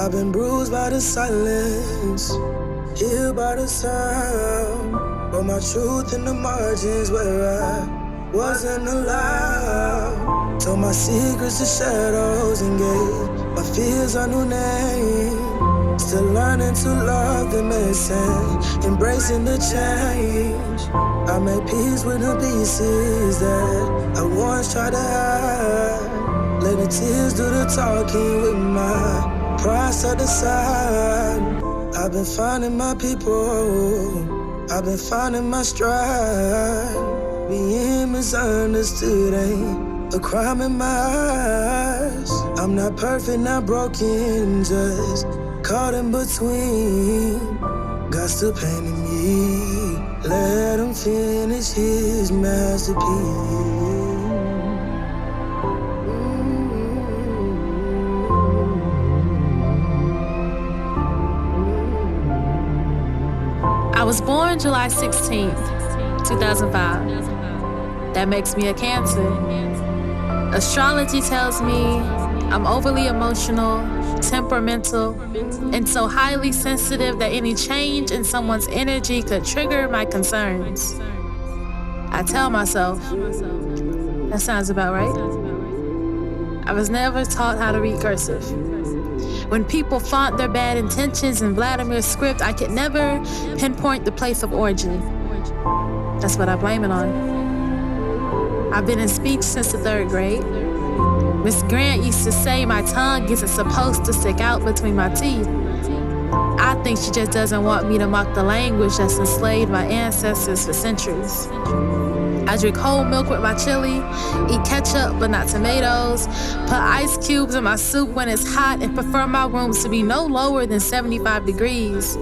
I've been bruised by the silence, healed by the sound, but my truth in the margins where I wasn't allowed. Told my secrets to shadows and gave my fears a new name. Still learning to love the mess and embracing the change. I made peace with the pieces that I once tried to hide. Let the tears do the talking with my pride set aside. I've been finding my people, I've been finding my stride. Being misunderstood ain't a crime in my eyes. I'm not perfect, not broken, just caught in between. God's still painting me, let him finish his masterpiece. I was born July 16th, 2005. That makes me a Cancer. Astrology tells me I'm overly emotional, temperamental, and so highly sensitive that any change in someone's energy could trigger my concerns. I tell myself, that sounds about right. I was never taught how to read cursive. When people font their bad intentions in Vladimir's script, I could never pinpoint the place of origin. That's what I blame it on. I've been in speech since the 3rd grade. Miss Grant used to say my tongue isn't supposed to stick out between my teeth. I think she just doesn't want me to mock the language that's enslaved my ancestors for centuries. I drink whole milk with my chili, eat ketchup but not tomatoes, put ice cubes in my soup when it's hot, and prefer my rooms to be no lower than 75 degrees,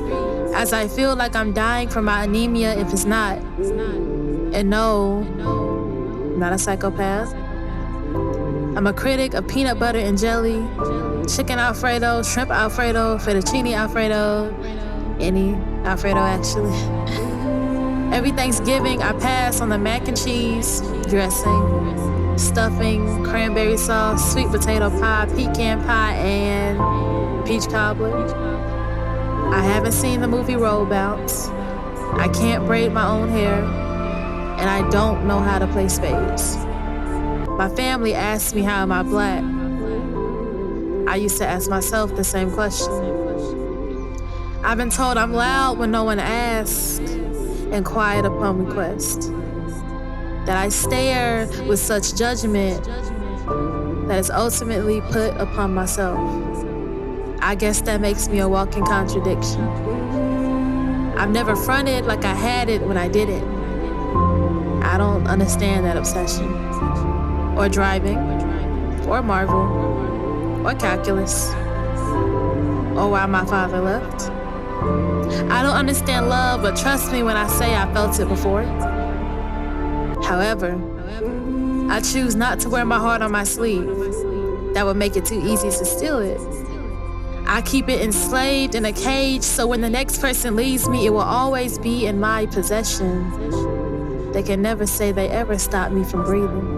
as I feel like I'm dying from my anemia if it's not. And no, I'm not a psychopath. I'm a critic of peanut butter and jelly, chicken Alfredo, shrimp Alfredo, fettuccine Alfredo, any Alfredo actually. Every Thanksgiving, I pass on the mac and cheese, dressing, stuffing, cranberry sauce, sweet potato pie, pecan pie, and peach cobbler. I haven't seen the movie Roll Bounce. I can't braid my own hair, and I don't know how to play spades. My family asks me how am I black. I used to ask myself the same question. I've been told I'm loud when no one asks, and quiet upon request. That I stare with such judgment that is ultimately put upon myself. I guess that makes me a walking contradiction. I've never fronted like I had it when I did it. I don't understand that obsession. Or driving, or Marvel, or calculus, or why my father left. I don't understand love, but trust me when I say I felt it before. However, I choose not to wear my heart on my sleeve. That would make it too easy to steal it. I keep it enslaved in a cage, so when the next person leaves me, it will always be in my possession. They can never say they ever stopped me from breathing.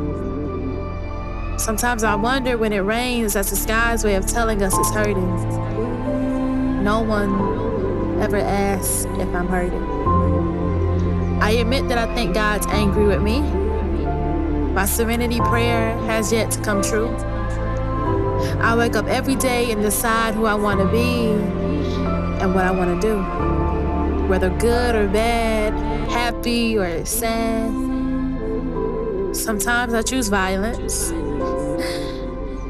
Sometimes I wonder when it rains, that's the sky's way of telling us it's hurting. No one ever asks if I'm hurting. I admit that I think God's angry with me. My serenity prayer has yet to come true. I wake up every day and decide who I want to be and what I want to do. Whether good or bad, happy or sad. Sometimes I choose violence,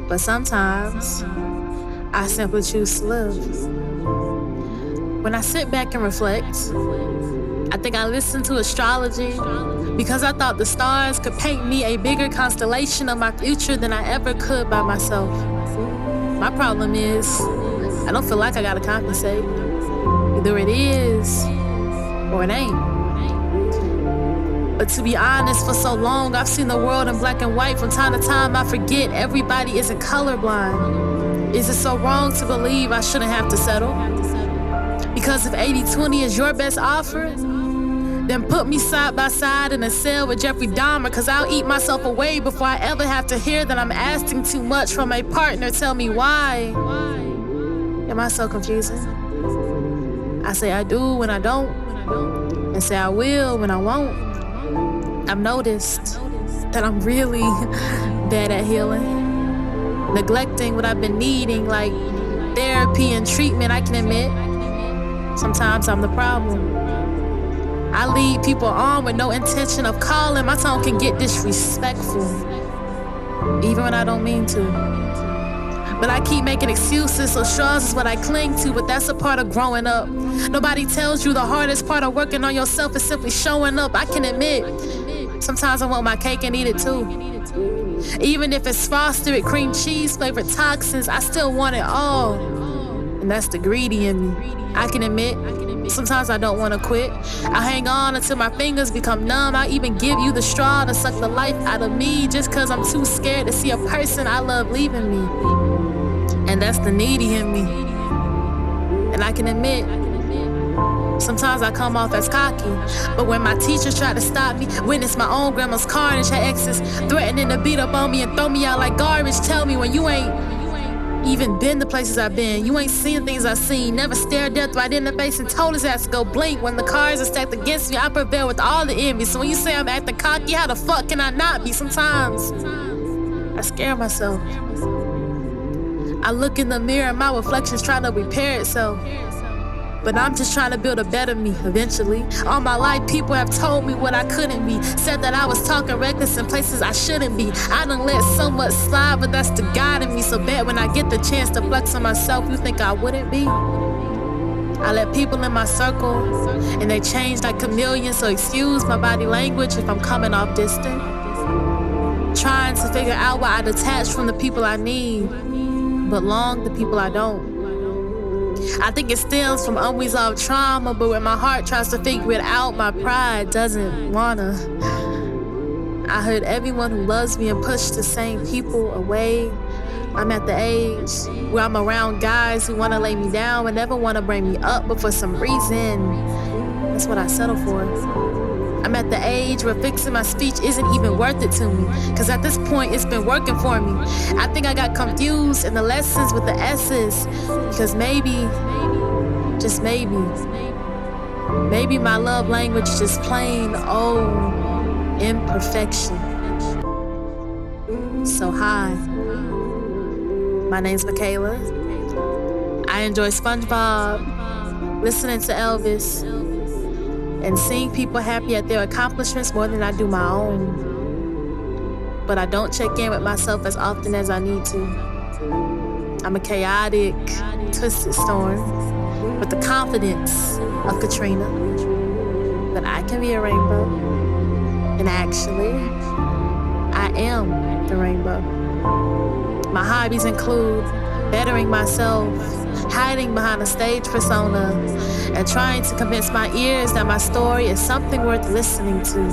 but sometimes I simply choose to live. When I sit back and reflect, I think I listened to astrology because I thought the stars could paint me a bigger constellation of my future than I ever could by myself. My problem is, I don't feel like I gotta compensate. Either it is, or it ain't. But to be honest, for so long, I've seen the world in black and white. From time to time, I forget everybody isn't colorblind. Is it so wrong to believe I shouldn't have to settle? Because if 80-20 is your best offer, then put me side by side in a cell with Jeffrey Dahmer, cause I'll eat myself away before I ever have to hear that I'm asking too much from a partner. Tell me why. Am I so confusing? I say I do when I don't, and say I will when I won't. I've noticed that I'm really bad at healing, neglecting what I've been needing, like therapy and treatment. I can admit, sometimes I'm the problem. I lead people on with no intention of calling. My tone can get disrespectful, even when I don't mean to. But I keep making excuses, so straws is what I cling to, but that's a part of growing up. Nobody tells you the hardest part of working on yourself is simply showing up. I can admit, sometimes I want my cake and eat it too. Even if it's frosted with cream cheese flavored toxins, I still want it all. And that's the greedy in me. I can admit, sometimes I don't want to quit. I hang on until my fingers become numb. I even give you the straw to suck the life out of me just cause I'm too scared to see a person I love leaving me. And that's the needy in me. And I can admit, sometimes I come off as cocky. But when my teacher tried to stop me, witness my own grandma's carnage, her exes threatening to beat up on me and throw me out like garbage. Tell me when you ain't even been the places I've been. You ain't seen things I've seen. Never stared death right in the face and told his ass to go blink. When the cards are stacked against me, I prevail with all the envy. So when you say I'm acting cocky, how the fuck can I not be? Sometimes I scare myself. I look in the mirror and my reflection's trying to repair itself. But I'm just trying to build a better me eventually. All my life, people have told me what I couldn't be. Said that I was talking reckless in places I shouldn't be. I done let so much slide, but that's the God in me. So bet when I get the chance to flex on myself, you think I wouldn't be? I let people in my circle, and they change like chameleons. So excuse my body language if I'm coming off distant. Trying to figure out why I detach from the people I need, but long the people I don't. I think it stems from unresolved trauma, but when my heart tries to figure it out, my pride doesn't wanna. I hurt everyone who loves me and push the same people away. I'm at the age where I'm around guys who wanna lay me down and never wanna bring me up, but for some reason, that's what I settle for. I'm at the age where fixing my speech isn't even worth it to me, cause at this point it's been working for me. I think I got confused in the lessons with the S's, because maybe, just maybe my love language is just plain old imperfection. So hi, my name's Michaela. I enjoy SpongeBob, listening to Elvis, and seeing people happy at their accomplishments more than I do my own. But I don't check in with myself as often as I need to. I'm a chaotic, twisted storm with the confidence of Katrina. But I can be a rainbow. And actually, I am the rainbow. My hobbies include bettering myself, hiding behind a stage persona, and trying to convince my ears that my story is something worth listening to.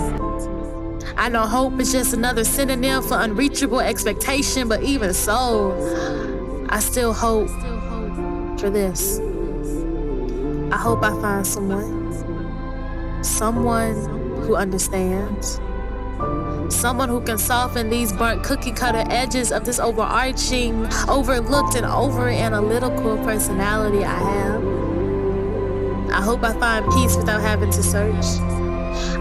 I know hope is just another synonym for unreachable expectation, but even so, I still hope for this. I hope I find someone who understands, someone who can soften these burnt cookie cutter edges of this overarching, overlooked, and over-analytical personality I have. I hope I find peace without having to search.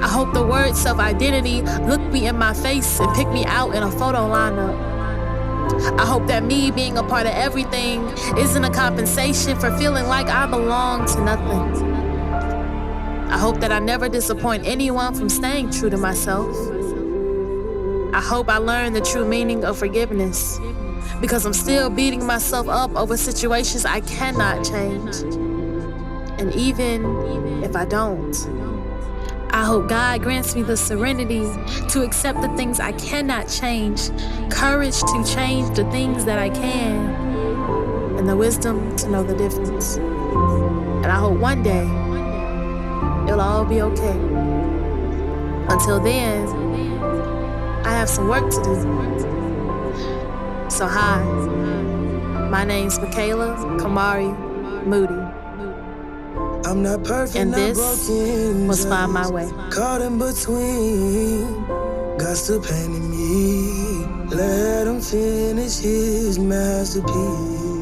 I hope the word self-identity look me in my face and pick me out in a photo lineup. I hope that me being a part of everything isn't a compensation for feeling like I belong to nothing. I hope that I never disappoint anyone from staying true to myself. I hope I learn the true meaning of forgiveness, because I'm still beating myself up over situations I cannot change. And even if I don't, I hope God grants me the serenity to accept the things I cannot change, courage to change the things that I can, and the wisdom to know the difference. And I hope one day it'll all be okay. Until then, I have some work to do. So hi, my name's Michaela Kamari Moody. I'm not perfect, and this broken, was Find My Way. Caught in between, God's still painting me. Let him finish his masterpiece.